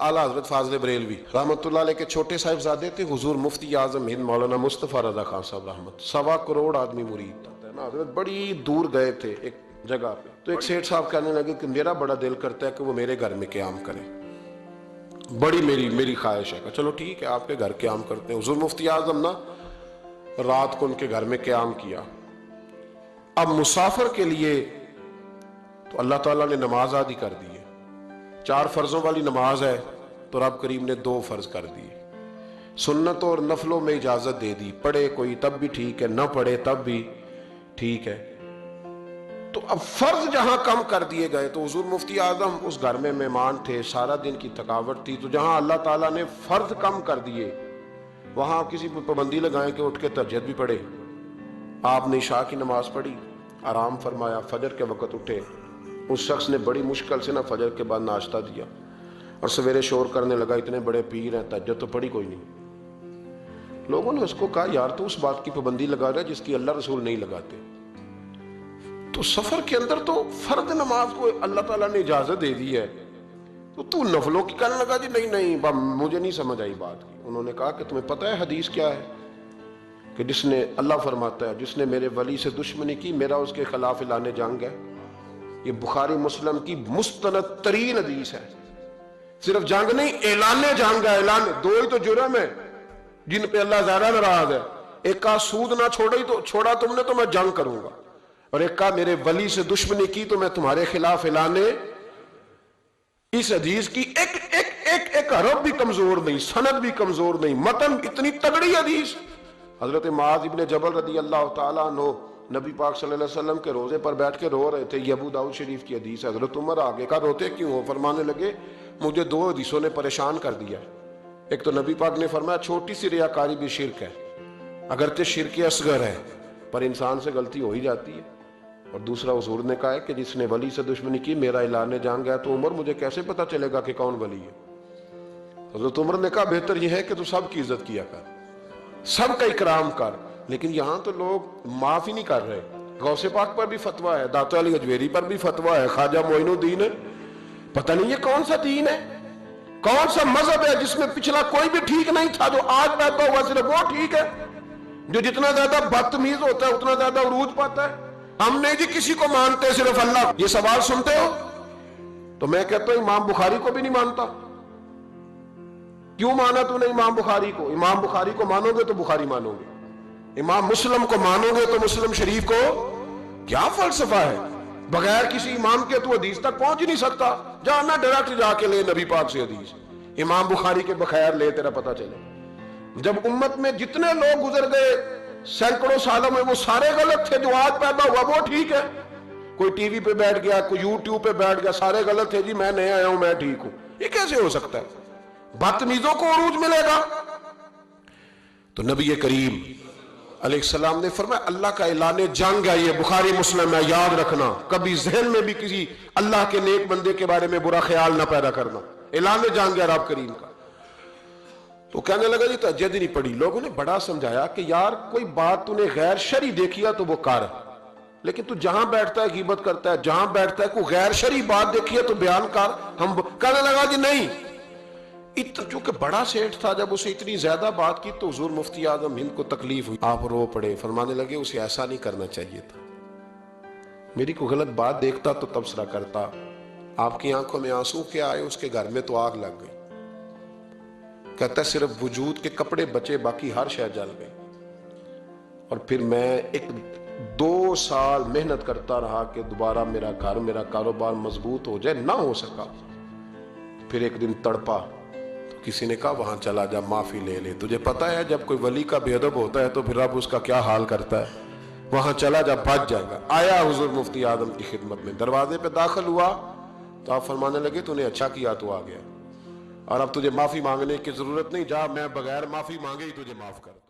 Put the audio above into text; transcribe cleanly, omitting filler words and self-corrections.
आला हजरत फाजल बरेलवी रहमतुल्लाह अलैह के छोटे साहिबजादे थे। हुजूर मुफ्ती आजम हिंद मौलाना मुस्तफ़ा रज़ा खान साहब रहमत, 1.25 करोड़ आदमी मुरीद था ना हजरत। बड़ी दूर गए थे एक जगह पे, तो एक सेठ साहब कहने लगे कि मेरा बड़ा दिल करता है कि वो मेरे घर में क़याम करे, बड़ी मेरी ख्वाहिश है। चलो ठीक है, आपके घर क़याम करते हैं। हुजूर मुफ्ती आजम ना रात को उनके घर में क़याम किया। अब मुसाफिर के लिए तो अल्लाह ताला ने नमाज आदि कर दी है। 4 फर्जों वाली नमाज है तो रब करीम ने 2 फर्ज कर दिए। सुन्नत और नफलों में इजाजत दे दी, पढ़े कोई तब भी ठीक है, न पढ़े तब भी ठीक है। तो अब फर्ज जहां कम कर दिए गए तो हुजूर मुफ्ती आजम उस घर में मेहमान थे, सारा दिन की थकावट थी, तो जहां अल्लाह ताला ने फर्ज कम कर दिए वहां किसी पर पाबंदी लगाएं कि उठ के तहज्जुद भी पढ़े। आपने इशा की नमाज पढ़ी, आराम फरमाया, फजर के वक्त उठे। उस शख्स ने बड़ी मुश्किल से ना फजर के बाद नाश्ता दिया और सवेरे शोर करने लगा, इतने बड़े पीर हैं, तहज्जुद तो पढ़ी कोई नहीं। लोगों ने उसको कहा, यार तो उस बात की पाबंदी लगा रहा है जिसकी अल्लाह रसूल नहीं लगाते। तो सफर के अंदर तो फर्द नमाज को अल्लाह ताला ने इजाजत दे दी है, तो तू नफलों की कहने लगा। जी नहीं, मुझे नहीं समझ आई बात की। उन्होंने कहा कि तुम्हें पता है हदीस क्या है कि जिसने, अल्लाह फरमाता है, जिसने मेरे वली से दुश्मनी की मेरा उसके खिलाफ ऐलान जंग है। ये बुखारी मुस्लिम की मुस्तनद तरीन हदीस है। सिर्फ जंग नहीं, ऐलान जंग है। ऐलान 2 ही तो जुर्म है जिन पे अल्लाह ज्यादा नाराज है। एक का सूद ना छोड़ा तुमने तो मैं जंग करूंगा, और एक का मेरे वली से दुश्मनी की तो मैं तुम्हारे खिलाफ ऐलाने। इस हदीस की एक हरफ भी कमजोर नहीं, सनद भी कमजोर नहीं, मतन इतनी तगड़ी हदीस। हजरत मुआज़ इब्ने जबल रदी अल्लाह तआला अन्हु नबी पाक सल्लल्लाहु अलैहि वसल्लम के रोजे पर बैठ के रो रहे थे। ये अबू दाऊद शरीफ की हदीस है। हजरत उमर आगे का, रोते क्यों हो? फरमाने लगे, मुझे 2 हदीसों ने परेशान कर दिया। एक तो नबी पाक ने फरमाया छोटी सी रियाकारी भी शिरक है, अगर तो शिरक असगर है पर इंसान से गलती हो ही जाती है। और दूसरा हुजूर ने कहा है कि जिसने वली से दुश्मनी की मेरा ऐलान जंग है। तो उमर मुझे कैसे पता चलेगा कि कौन वली है? हजरत उमर ने कहा बेहतर यह है कि तू सबकी इज्जत किया कर, सबका इकराम कर। लेकिन यहां तो लोग माफ ही नहीं कर रहे। गौसे पाक पर भी फतवा है, दाता अली अजमेरी पर भी फतवा है, ख्वाजा मोइनुद्दीन है। पता नहीं ये कौन सा दीन है, कौन सा मजहब है जिसमें पिछला कोई भी ठीक नहीं था, जो आज पैदा हुआ सिर्फ वो ठीक है। जो जितना ज्यादा बदतमीज होता है उतना ज्यादा उरूज पाता है। हम नहीं जी किसी को मानते, सिर्फ अल्लाह। ये सवाल सुनते हो तो मैं कहता हूं इमाम बुखारी को भी नहीं मानता। क्यों माना तूने इमाम बुखारी को? इमाम बुखारी को मानोगे तो बुखारी मानोगे, इमाम मुस्लिम को मानोगे तो मुस्लिम शरीफ को। क्या फलसफा है? बगैर किसी इमाम के तू हदीस तक पहुंच ही नहीं सकता। जाना डायरेक्ट जाके ले नबी पाक से हदीस, इमाम बुखारी के बगैर ले, तेरा पता चले। जब उम्मत में जितने लोग गुजर गए सैकड़ों सालों में, वो सारे गलत थे। जो आज पैदा हुआ वो ठीक है। कोई टीवी पे बैठ गया, कोई यूट्यूब पे बैठ गया, सारे गलत थे जी, मैं नया आया हूं, मैं ठीक हूं। ये कैसे हो सकता है? बदतमीजों को उरूज मिलेगा। तो नबी करीम अलैहिस्सलाम ने फरमाया अल्लाह का ऐलान जंग है। ये बुखारी मुस्लिम है, याद रखना। कभी जहन में भी किसी अल्लाह के नेक बंदे के बारे में बुरा ख्याल ना पैदा करना। ऐलान जंग है रब करीम का। तो कहने लगा जी तहज्जुद नहीं पड़ी। लोगों ने बड़ा समझाया कि यार कोई बात तूने गैर शरी देखी है तो वो कर, लेकिन तू जहां बैठता है गीबत करता है, जहां बैठता है कोई गैर शरी बात देखी है तो बयान कर। हम कहने लगा जी नहीं। चूंकि बड़ा सेठ था, जब उसे इतनी ज्यादा बात की तो हुजूर मुफ्ती आजम हिंद को तकलीफ हुई। आप रो पड़े, फरमाने लगे उसे ऐसा नहीं करना चाहिए था। मेरी कोई गलत बात देखता तो तबसरा करता। आपकी आंखों में आंसू क्या आए? उसके घर में तो आग लग गई। कहता सिर्फ वजूद के कपड़े बचे, बाकी हर शय जल गई। और फिर मैं 2 साल मेहनत करता रहा कि दोबारा मेरा घर, मेरा कारोबार मजबूत हो जाए, ना हो सका। फिर एक दिन तड़पा तो किसी ने कहा वहां चला जा, माफी ले ले। तुझे पता है जब कोई वली का बेअदब होता है तो फिर रब उसका क्या हाल करता है। वहां चला जा, बच जाएगा। आया हुजूर मुफ्ती आजम की खिदमत में, दरवाजे पे दाखिल हुआ तो आप फरमाने लगे तूने अच्छा किया, तू आ गया और अब तुझे माफी मांगने की जरूरत नहीं, जा मैं बगैर माफी मांगे ही तुझे माफ करता।